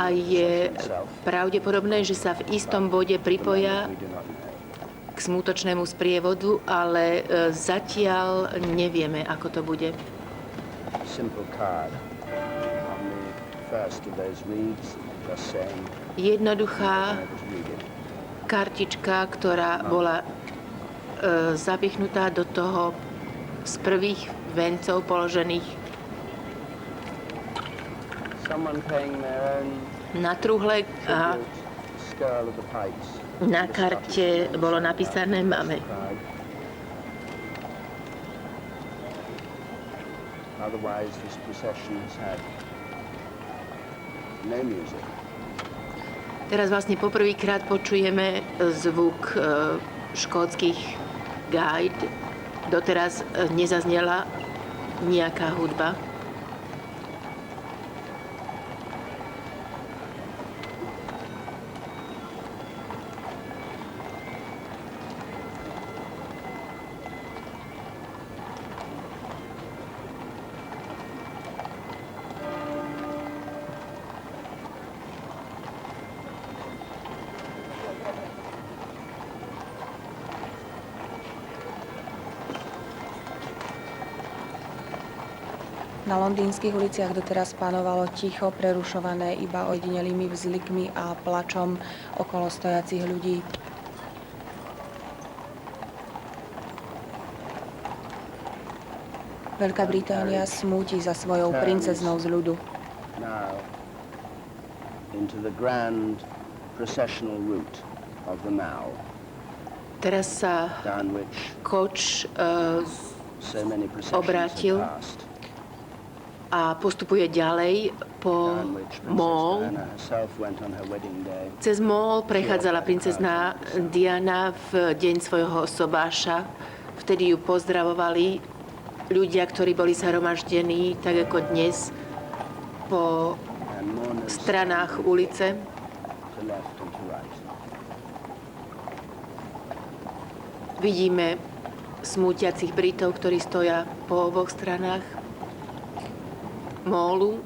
a je pravdepodobné, že sa v istom bode pripoja k smútočnému sprievodu, ale zatiaľ nevieme, ako to bude. Jednoduchá kartička, ktorá bola zapichnutá do toho z prvých vencov položených na truhle, a na karte bolo napísané Mame. Teraz vlastne poprvýkrát počujeme zvuk škótskych gajd. Doteraz nezaznela nejaká hudba. Na londýnskych uliciach doteraz panovalo ticho, prerušované iba ojedinelými vzlikmi a plačom okolo stojacich ľudí. Veľká Británia smúti za svojou princeznou z ľudu. Teraz sa koč obrátil a postupuje ďalej po Mall. Cez Mall prechádzala princezná Diana v deň svojho sobáša. Vtedy ju pozdravovali ľudia, ktorí boli zhromaždení, tak ako dnes, po stranách ulice. Vidíme smútiacich Britov, ktorí stoja po oboch stranách Mallu.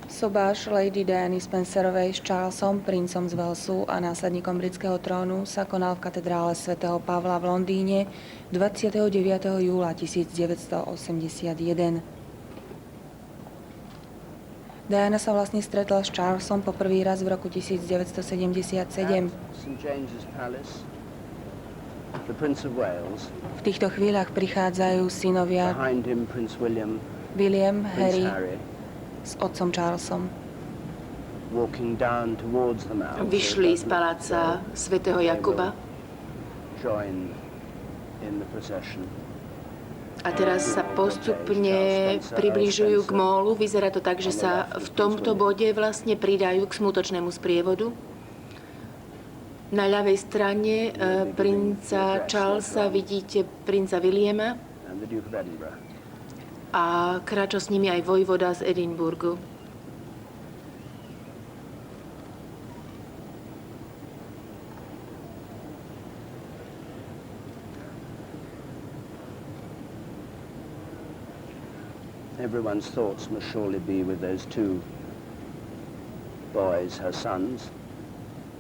Sobáš Lady Diany Spencerovej s Charlesom, princom z Walesu a následníkom britského trónu sa konal v katedrále svätého Pavla v Londýne 29. júla 1981. Diana sa vlastne stretla s Charlesom po prvý raz v roku 1977. V týchto chvíľach prichádzajú synovia William, Harry s otcom Charlesom. Vyšli z paláca svätého Jakuba a teraz sa postupne približujú k Mallu. Vyzerá to tak, že sa v tomto bode vlastne pridajú k smutočnému sprievodu. Na ľavej strane princa Charlesa vidíte princa Williama a kráča s nimi aj vojvoda z Edinburghu. Everyone's thoughts must surely be with those two boys, her sons,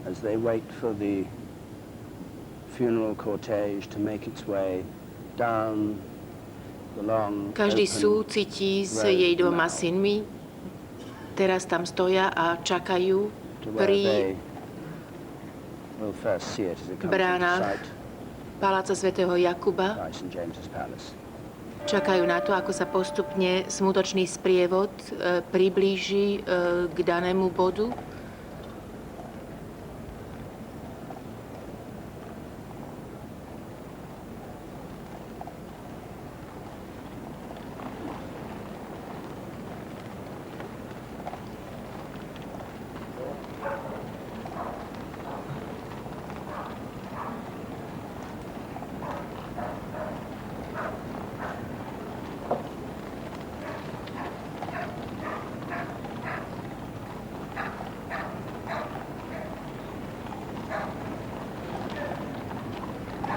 as they wait for the funeral cortege to make its way down the long Každý súcití s jej dvoma synmi. Teraz tam stoja a čakajú pri bránach paláca svätého Jakuba. Čakajú na to, ako sa postupne smutočný sprievod priblíži k danému bodu.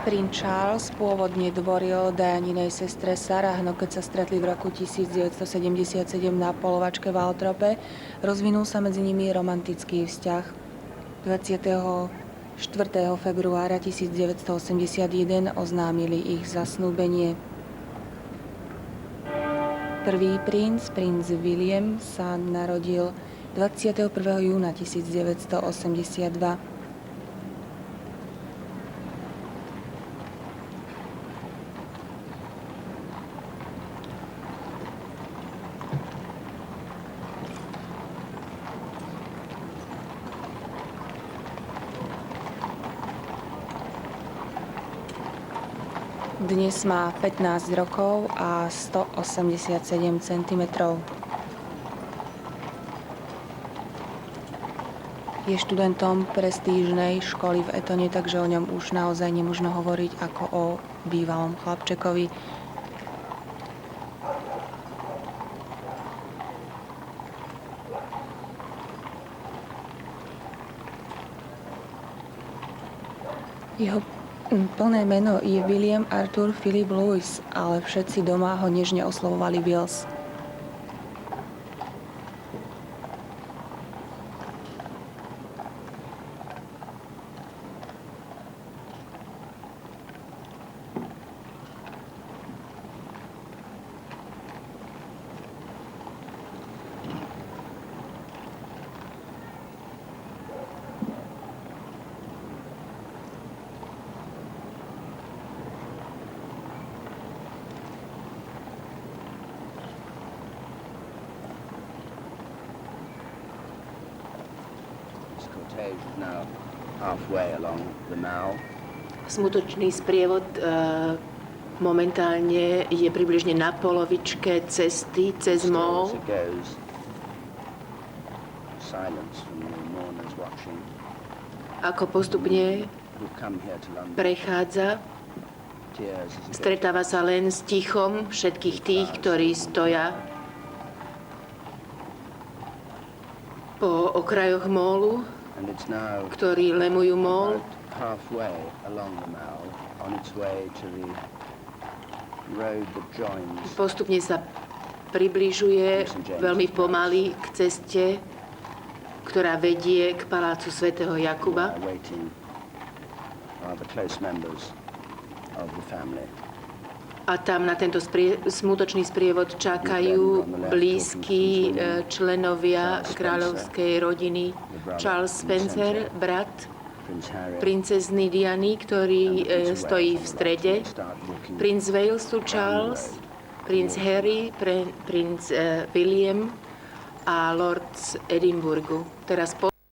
Princ Charles pôvodne dvoril Dianinej sestre Sarah, no keď sa stretli v roku 1977 na polovačke v Altrope, rozvinul sa medzi nimi romantický vzťah. 24. februára 1981 oznámili ich zasnúbenie. Prvý princ William, sa narodil 21. júna 1982. Dnes má 15 rokov a 187 cm. Je študentom prestížnej školy v Etone, takže o ňom už naozaj nemožno hovoriť ako o bývalom chlapčekovi. Jeho plné meno je William Arthur Philip Lewis, ale všetci doma ho nežne oslovovali Wills. cortege is now halfway along the Mall. Smutočný sprievod momentálne je približne na polovičke cesty cez Mall. As it goes, silence from the mourners watching. Ako postupne Who've come here to London. prechádza, Tears as it goes. stretáva sa len s tichom všetkých tých, ktorí stoja po okrajoch mólu, And it's now ktorí lemujú mól. about halfway along the Mall on its way to the road that joins Postupne sa približuje veľmi pomaly k ceste, ktorá vedie k palácu svätého Jakuba. waiting are the close members of the family. A tam na tento smutočný sprievod čakajú blízki členovia kráľovskej rodiny. Charles Spencer, brat Prince Harry, princezny Diany, ktorý stojí v strede. Princ Walesu Charles, princ Harry, princ William a lord z Edinburghu. Teraz